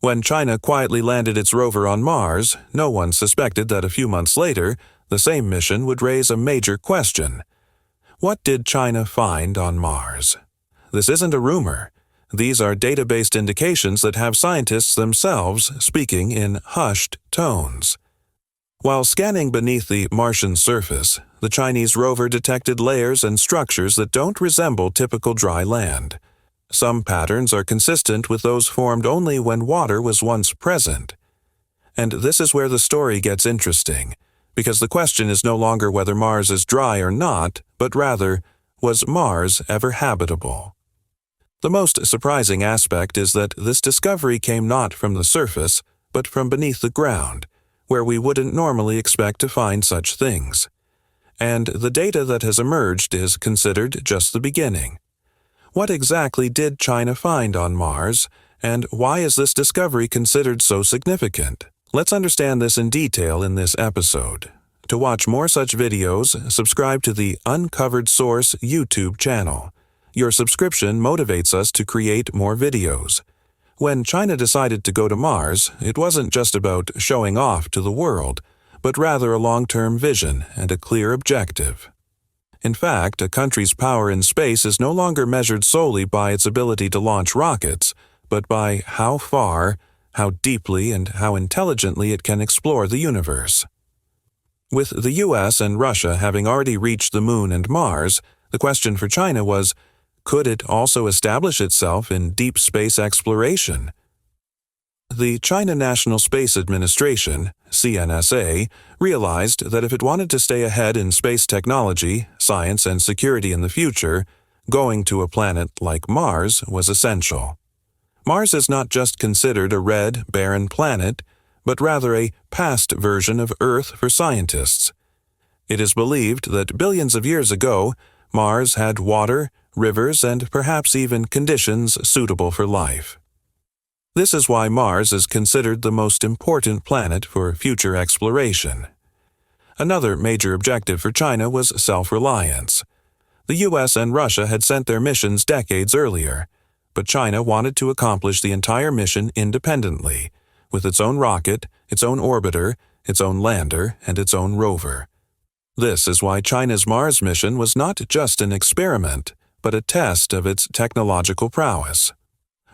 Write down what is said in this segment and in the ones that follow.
When China quietly landed its rover on Mars, no one suspected that a few months later, the same mission would raise a major question. What did China find on Mars? This isn't a rumor. These are data-based indications that have scientists themselves speaking in hushed tones. While scanning beneath the Martian surface, the Chinese rover detected layers and structures that don't resemble typical dry land. Some patterns are consistent with those formed only when water was once present. And this is where the story gets interesting, because the question is no longer whether Mars is dry or not, but rather, was Mars ever habitable? The most surprising aspect is that this discovery came not from the surface, but from beneath the ground, where we wouldn't normally expect to find such things. And the data that has emerged is considered just the beginning. What exactly did China find on Mars, and why is this discovery considered so significant? Let's understand this in detail in this episode. To watch more such videos, subscribe to the Uncovered Source YouTube channel. Your subscription motivates us to create more videos. When China decided to go to Mars, it wasn't just about showing off to the world, but rather a long-term vision and a clear objective. In fact, a country's power in space is no longer measured solely by its ability to launch rockets, but by how far, how deeply, and how intelligently it can explore the universe. With the US and Russia having already reached the Moon and Mars, the question for China was, could it also establish itself in deep space exploration? The China National Space Administration, CNSA, realized that if it wanted to stay ahead in space technology, science, and security in the future, going to a planet like Mars was essential. Mars is not just considered a red, barren planet, but rather a past version of Earth for scientists. It is believed that billions of years ago, Mars had water, rivers, and perhaps even conditions suitable for life. This is why Mars is considered the most important planet for future exploration. Another major objective for China was self-reliance. The US and Russia had sent their missions decades earlier, but China wanted to accomplish the entire mission independently, with its own rocket, its own orbiter, its own lander, and its own rover. This is why China's Mars mission was not just an experiment, but a test of its technological prowess.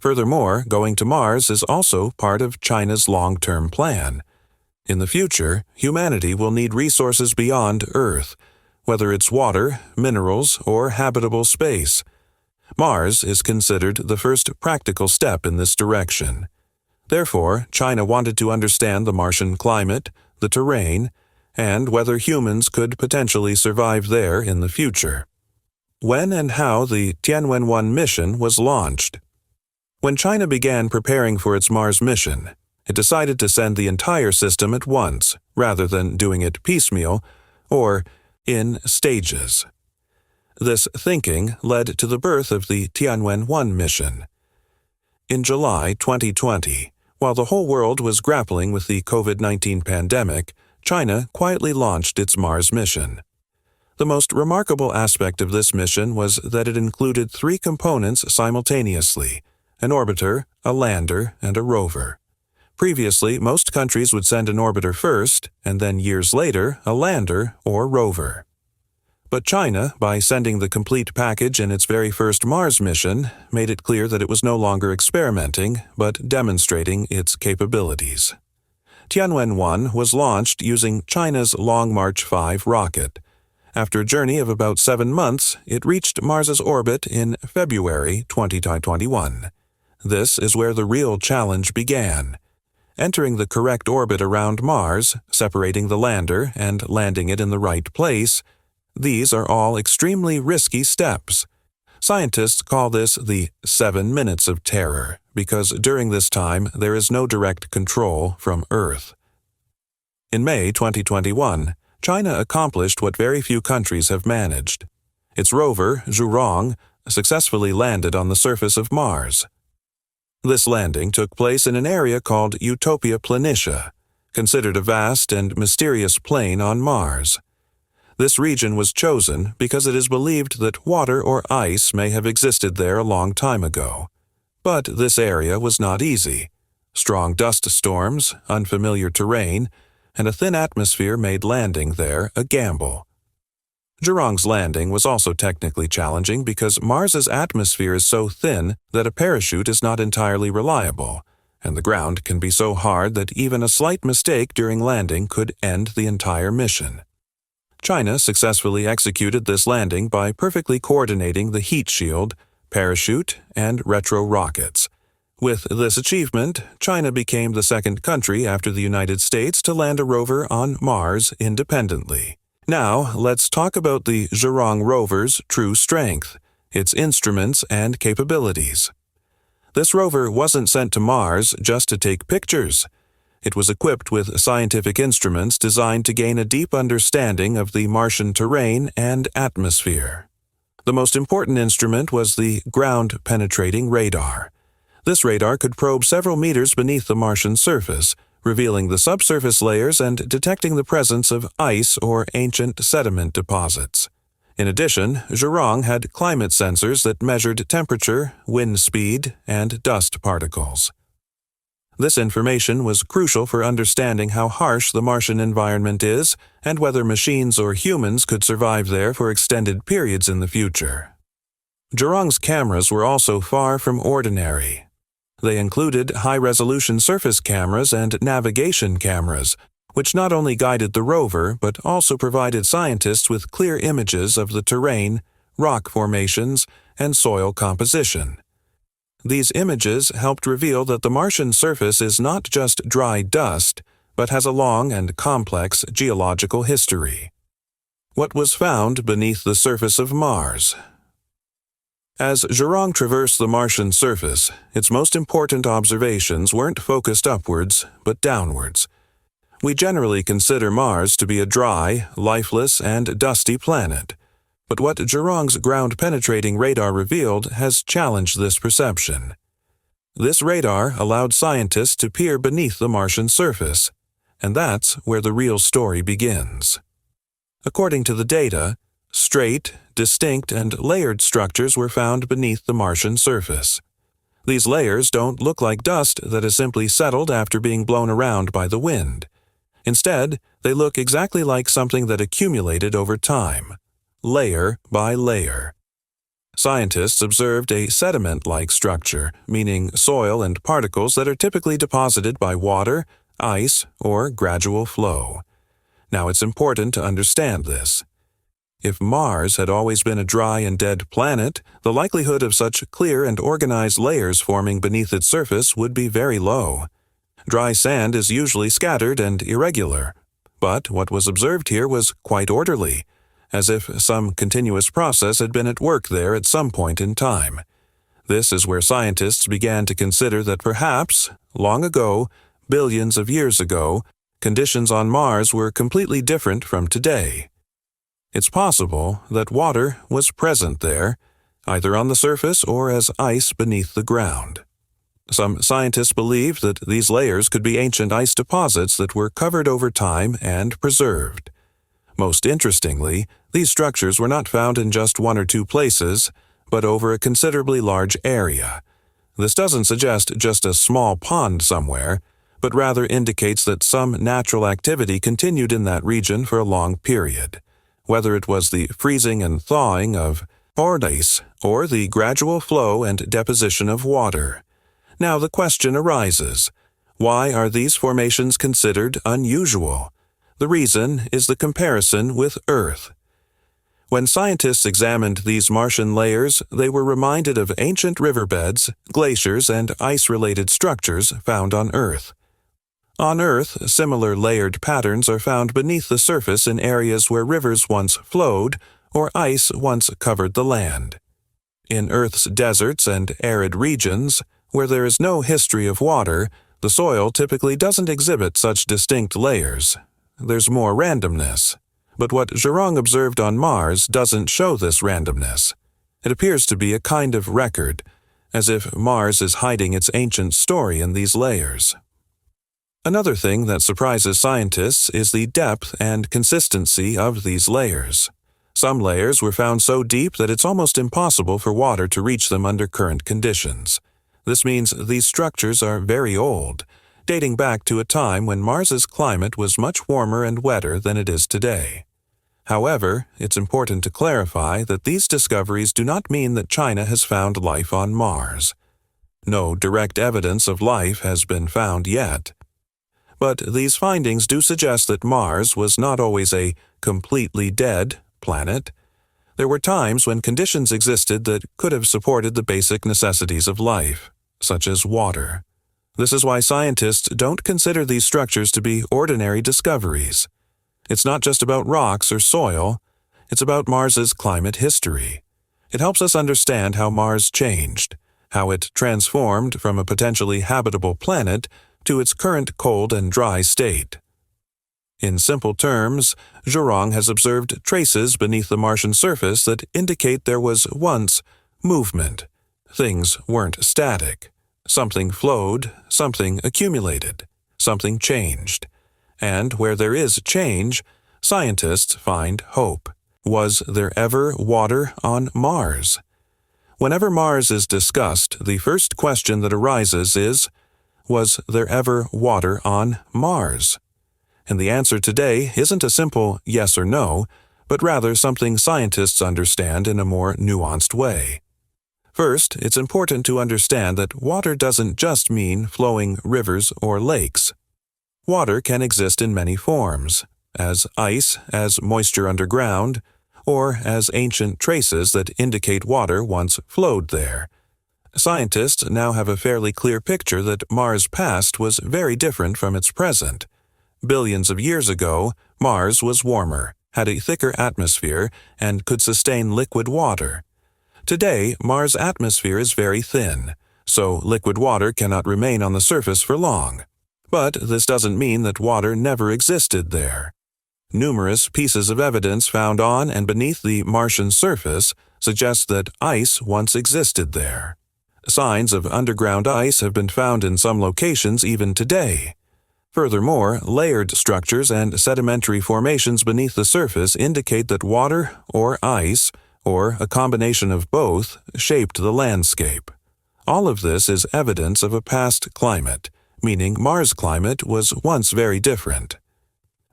Furthermore, going to Mars is also part of China's long-term plan. In the future, humanity will need resources beyond Earth, whether it's water, minerals, or habitable space. Mars is considered the first practical step in this direction. Therefore, China wanted to understand the Martian climate, the terrain, and whether humans could potentially survive there in the future. When and how the Tianwen-1 mission was launched. When China began preparing for its Mars mission, it decided to send the entire system at once, rather than doing it piecemeal, or in stages. This thinking led to the birth of the Tianwen-1 mission. In July 2020, while the whole world was grappling with the COVID-19 pandemic, China quietly launched its Mars mission. The most remarkable aspect of this mission was that it included 3 components simultaneously: an orbiter, a lander, and a rover. Previously, most countries would send an orbiter first, and then years later, a lander or rover. But China, by sending the complete package in its very first Mars mission, made it clear that it was no longer experimenting, but demonstrating its capabilities. Tianwen-1 was launched using China's Long March 5 rocket. After a journey of about 7 months, it reached Mars's orbit in February 2021. This is where the real challenge began. Entering the correct orbit around Mars, separating the lander, and landing it in the right place, these are all extremely risky steps. Scientists call this the 7 minutes of terror, because during this time there is no direct control from Earth. In May 2021, China accomplished what very few countries have managed. Its rover, Zhurong, successfully landed on the surface of Mars. This landing took place in an area called Utopia Planitia, considered a vast and mysterious plain on Mars. This region was chosen because it is believed that water or ice may have existed there a long time ago. But this area was not easy. Strong dust storms, unfamiliar terrain, and a thin atmosphere made landing there a gamble. Zhurong's landing was also technically challenging because Mars's atmosphere is so thin that a parachute is not entirely reliable, and the ground can be so hard that even a slight mistake during landing could end the entire mission. China successfully executed this landing by perfectly coordinating the heat shield, parachute, and retro rockets. With this achievement, China became the second country after the United States to land a rover on Mars independently. Now, let's talk about the Zhurong rover's true strength, its instruments and capabilities. This rover wasn't sent to Mars just to take pictures. It was equipped with scientific instruments designed to gain a deep understanding of the Martian terrain and atmosphere. The most important instrument was the ground-penetrating radar. This radar could probe several meters beneath the Martian surface, revealing the subsurface layers and detecting the presence of ice or ancient sediment deposits. In addition, Zhurong had climate sensors that measured temperature, wind speed, and dust particles. This information was crucial for understanding how harsh the Martian environment is and whether machines or humans could survive there for extended periods in the future. Zhurong's cameras were also far from ordinary. They included high-resolution surface cameras and navigation cameras, which not only guided the rover but also provided scientists with clear images of the terrain, rock formations, and soil composition. These images helped reveal that the Martian surface is not just dry dust, but has a long and complex geological history. What was found beneath the surface of Mars? As Zhurong traversed the Martian surface, its most important observations weren't focused upwards, but downwards. We generally consider Mars to be a dry, lifeless, and dusty planet. But what Zhurong's ground-penetrating radar revealed has challenged this perception. This radar allowed scientists to peer beneath the Martian surface, and that's where the real story begins. According to the data, straight, distinct, and layered structures were found beneath the Martian surface. These layers don't look like dust that has simply settled after being blown around by the wind. Instead, they look exactly like something that accumulated over time, layer by layer. Scientists observed a sediment-like structure, meaning soil and particles that are typically deposited by water, ice, or gradual flow. Now, it's important to understand this. If Mars had always been a dry and dead planet, the likelihood of such clear and organized layers forming beneath its surface would be very low. Dry sand is usually scattered and irregular, but what was observed here was quite orderly, as if some continuous process had been at work there at some point in time. This is where scientists began to consider that perhaps, long ago, billions of years ago, conditions on Mars were completely different from today. It's possible that water was present there, either on the surface or as ice beneath the ground. Some scientists believe that these layers could be ancient ice deposits that were covered over time and preserved. Most interestingly, these structures were not found in just one or two places, but over a considerably large area. This doesn't suggest just a small pond somewhere, but rather indicates that some natural activity continued in that region for a long period. Whether it was the freezing and thawing of ice or the gradual flow and deposition of water. Now the question arises, why are these formations considered unusual? The reason is the comparison with Earth. When scientists examined these Martian layers, they were reminded of ancient riverbeds, glaciers, and ice-related structures found on Earth. On Earth, similar layered patterns are found beneath the surface in areas where rivers once flowed or ice once covered the land. In Earth's deserts and arid regions, where there is no history of water, the soil typically doesn't exhibit such distinct layers. There's more randomness. But what Zhurong observed on Mars doesn't show this randomness. It appears to be a kind of record, as if Mars is hiding its ancient story in these layers. Another thing that surprises scientists is the depth and consistency of these layers. Some layers were found so deep that it's almost impossible for water to reach them under current conditions. This means these structures are very old, dating back to a time when Mars's climate was much warmer and wetter than it is today. However, it's important to clarify that these discoveries do not mean that China has found life on Mars. No direct evidence of life has been found yet. But these findings do suggest that Mars was not always a completely dead planet. There were times when conditions existed that could have supported the basic necessities of life, such as water. This is why scientists don't consider these structures to be ordinary discoveries. It's not just about rocks or soil, it's about Mars's climate history. It helps us understand how Mars changed, how it transformed from a potentially habitable planet to its current cold and dry state. In simple terms, Zhurong has observed traces beneath the Martian surface that indicate there was once movement. Things weren't static. Something flowed, something accumulated, something changed. And where there is change, scientists find hope. Was there ever water on Mars? Whenever Mars is discussed, the first question that arises is, was there ever water on Mars? And the answer today isn't a simple yes or no, but rather something scientists understand in a more nuanced way. First, it's important to understand that water doesn't just mean flowing rivers or lakes. Water can exist in many forms, as ice, as moisture underground, or as ancient traces that indicate water once flowed there. Scientists now have a fairly clear picture that Mars' past was very different from its present. Billions of years ago, Mars was warmer, had a thicker atmosphere, and could sustain liquid water. Today, Mars' atmosphere is very thin, so liquid water cannot remain on the surface for long. But this doesn't mean that water never existed there. Numerous pieces of evidence found on and beneath the Martian surface suggest that ice once existed there. Signs of underground ice have been found in some locations even today. Furthermore, layered structures and sedimentary formations beneath the surface indicate that water or ice, or a combination of both, shaped the landscape. All of this is evidence of a past climate, meaning Mars' climate was once very different.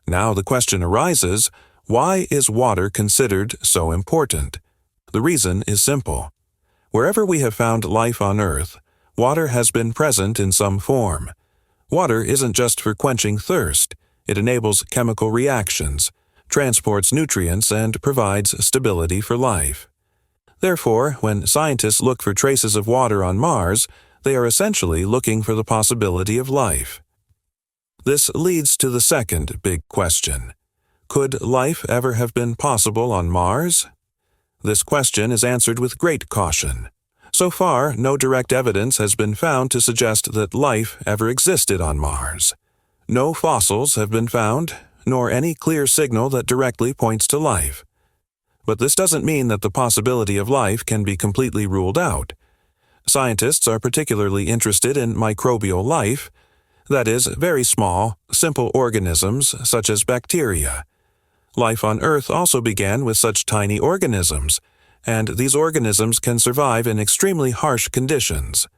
Now the question arises, why is water considered so important? The reason is simple. Wherever we have found life on Earth, water has been present in some form. Water isn't just for quenching thirst. It enables chemical reactions, transports nutrients, and provides stability for life. Therefore, when scientists look for traces of water on Mars, they are essentially looking for the possibility of life. This leads to the second big question. Could life ever have been possible on Mars? This question is answered with great caution. So far, no direct evidence has been found to suggest that life ever existed on Mars. No fossils have been found, nor any clear signal that directly points to life. But this doesn't mean that the possibility of life can be completely ruled out. Scientists are particularly interested in microbial life, that is, very small, simple organisms such as bacteria. Life on Earth also began with such tiny organisms, and these organisms can survive in extremely harsh conditions.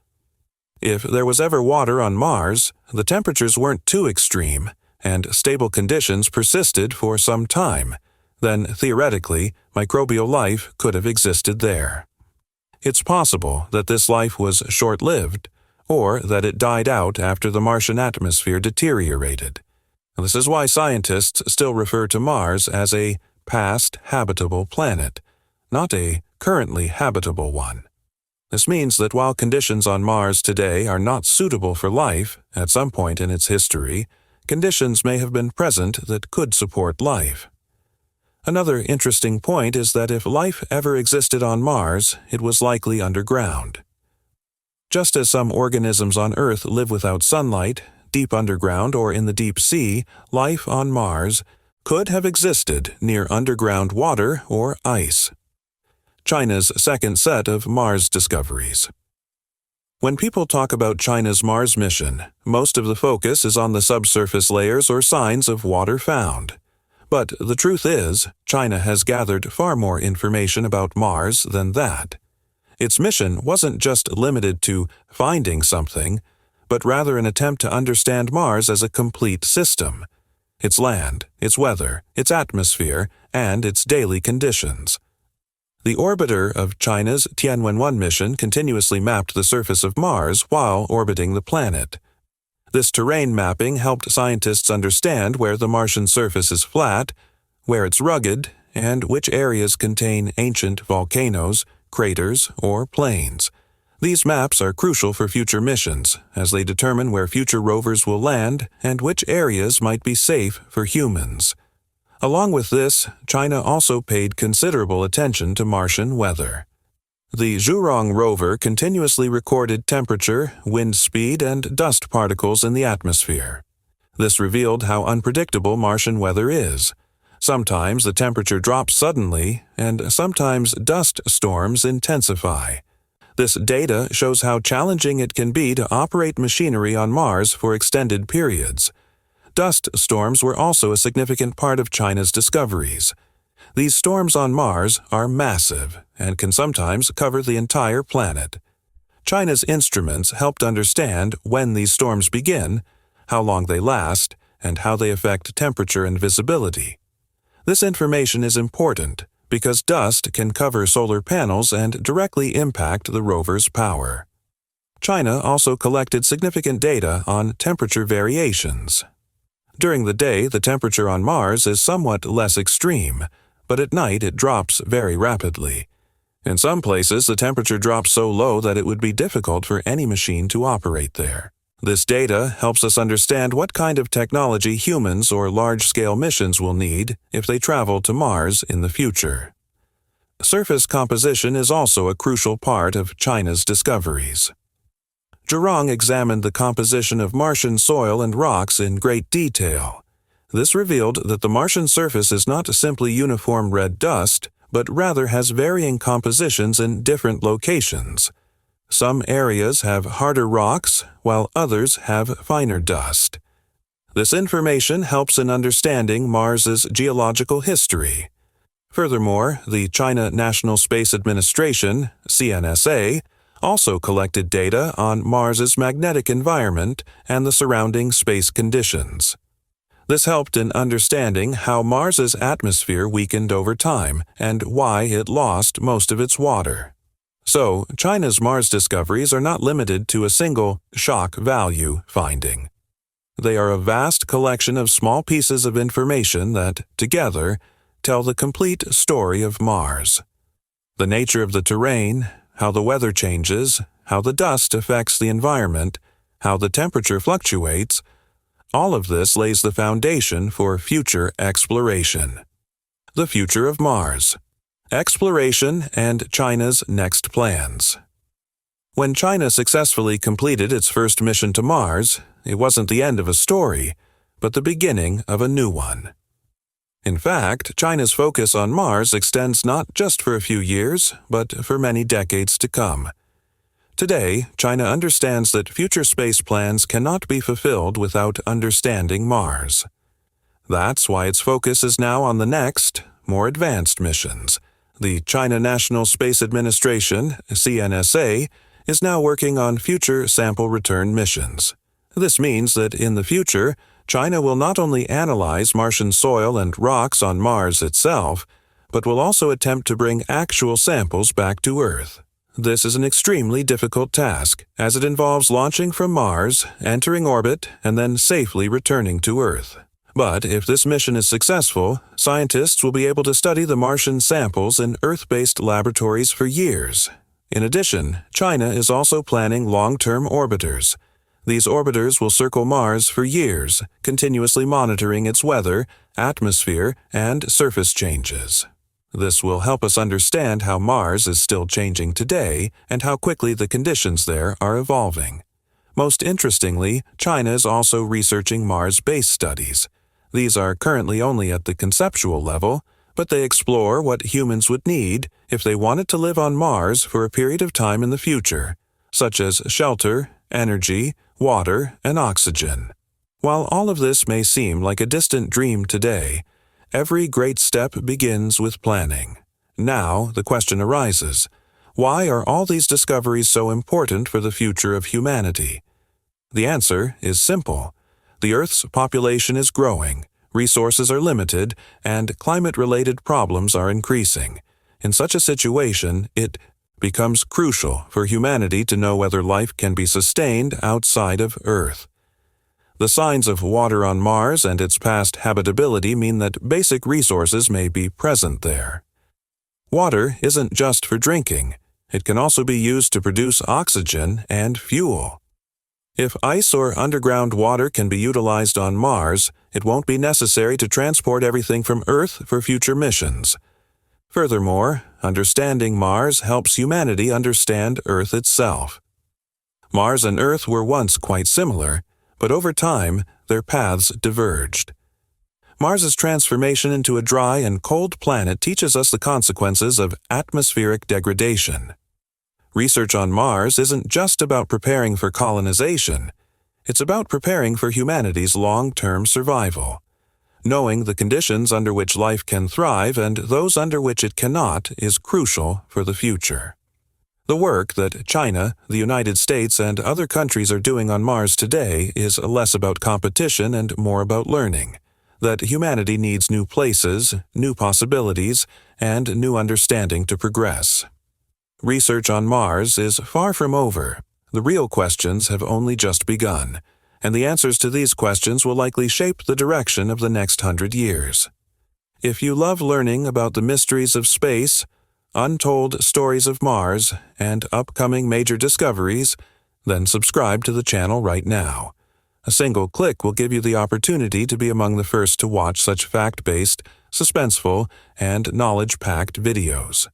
If there was ever water on Mars, the temperatures weren't too extreme, and stable conditions persisted for some time. Then, theoretically, microbial life could have existed there. It's possible that this life was short-lived, or that it died out after the Martian atmosphere deteriorated. This is why scientists still refer to Mars as a past habitable planet, not a currently habitable one. This means that while conditions on Mars today are not suitable for life at some point in its history, conditions may have been present that could support life. Another interesting point is that if life ever existed on Mars, it was likely underground. Just as some organisms on Earth live without sunlight, deep underground or in the deep sea, life on Mars could have existed near underground water or ice. China's second set of Mars discoveries. When people talk about China's Mars mission, most of the focus is on the subsurface layers or signs of water found. But the truth is, China has gathered far more information about Mars than that. Its mission wasn't just limited to finding something, but rather an attempt to understand Mars as a complete system: its land, its weather, its atmosphere, and its daily conditions. The orbiter of China's Tianwen-1 mission continuously mapped the surface of Mars while orbiting the planet. This terrain mapping helped scientists understand where the Martian surface is flat, where it's rugged, and which areas contain ancient volcanoes, craters, or plains. These maps are crucial for future missions, as they determine where future rovers will land and which areas might be safe for humans. Along with this, China also paid considerable attention to Martian weather. The Zhurong rover continuously recorded temperature, wind speed, and dust particles in the atmosphere. This revealed how unpredictable Martian weather is. Sometimes the temperature drops suddenly, and sometimes dust storms intensify. This data shows how challenging it can be to operate machinery on Mars for extended periods. Dust storms were also a significant part of China's discoveries. These storms on Mars are massive and can sometimes cover the entire planet. China's instruments helped understand when these storms begin, how long they last, and how they affect temperature and visibility. This information is important because dust can cover solar panels and directly impact the rover's power. China also collected significant data on temperature variations. During the day, the temperature on Mars is somewhat less extreme, but at night it drops very rapidly. In some places, the temperature drops so low that it would be difficult for any machine to operate there. This data helps us understand what kind of technology humans or large-scale missions will need if they travel to Mars in the future. Surface composition is also a crucial part of China's discoveries. Zhurong examined the composition of Martian soil and rocks in great detail. This revealed that the Martian surface is not simply uniform red dust, but rather has varying compositions in different locations. Some areas have harder rocks, while others have finer dust. This information helps in understanding Mars's geological history. Furthermore, the China National Space Administration, CNSA, also collected data on Mars's magnetic environment and the surrounding space conditions. This helped in understanding how Mars's atmosphere weakened over time and why it lost most of its water. So, China's Mars discoveries are not limited to a single shock value finding. They are a vast collection of small pieces of information that, together, tell the complete story of Mars. The nature of the terrain, how the weather changes, how the dust affects the environment, how the temperature fluctuates, all of this lays the foundation for future exploration. The future of Mars. Exploration and China's next plans. When China successfully completed its first mission to Mars, it wasn't the end of a story, but the beginning of a new one. In fact, China's focus on Mars extends not just for a few years, but for many decades to come. Today, China understands that future space plans cannot be fulfilled without understanding Mars. That's why its focus is now on the next, more advanced missions. The China National Space Administration, CNSA, is now working on future sample return missions. This means that in the future, China will not only analyze Martian soil and rocks on Mars itself, but will also attempt to bring actual samples back to Earth. This is an extremely difficult task, as it involves launching from Mars, entering orbit, and then safely returning to Earth. But if this mission is successful, scientists will be able to study the Martian samples in Earth-based laboratories for years. In addition, China is also planning long-term orbiters. These orbiters will circle Mars for years, continuously monitoring its weather, atmosphere, and surface changes. This will help us understand how Mars is still changing today and how quickly the conditions there are evolving. Most interestingly, China is also researching Mars base studies. These are currently only at the conceptual level, but they explore what humans would need if they wanted to live on Mars for a period of time in the future, such as shelter, energy, water, and oxygen. While all of this may seem like a distant dream today, every great step begins with planning. Now, the question arises, Why are all these discoveries so important for the future of humanity? The answer is simple. The Earth's population is growing, resources are limited, and climate-related problems are increasing. In such a situation, it becomes crucial for humanity to know whether life can be sustained outside of Earth. The signs of water on Mars and its past habitability mean that basic resources may be present there. Water isn't just for drinking. It can also be used to produce oxygen and fuel. If ice or underground water can be utilized on Mars, it won't be necessary to transport everything from Earth for future missions. Furthermore, understanding Mars helps humanity understand Earth itself. Mars and Earth were once quite similar, but over time, their paths diverged. Mars's transformation into a dry and cold planet teaches us the consequences of atmospheric degradation. Research on Mars isn't just about preparing for colonization. It's about preparing for humanity's long-term survival. Knowing the conditions under which life can thrive and those under which it cannot is crucial for the future. The work that China, the United States, and other countries are doing on Mars today is less about competition and more about learning. That humanity needs new places, new possibilities, and new understanding to progress. Research on Mars is far from over. The real questions have only just begun, and the answers to these questions will likely shape the direction of the next 100 years. If you love learning about the mysteries of space, untold stories of Mars, and upcoming major discoveries, then subscribe to the channel right now. A single click will give you the opportunity to be among the first to watch such fact-based, suspenseful, and knowledge-packed videos.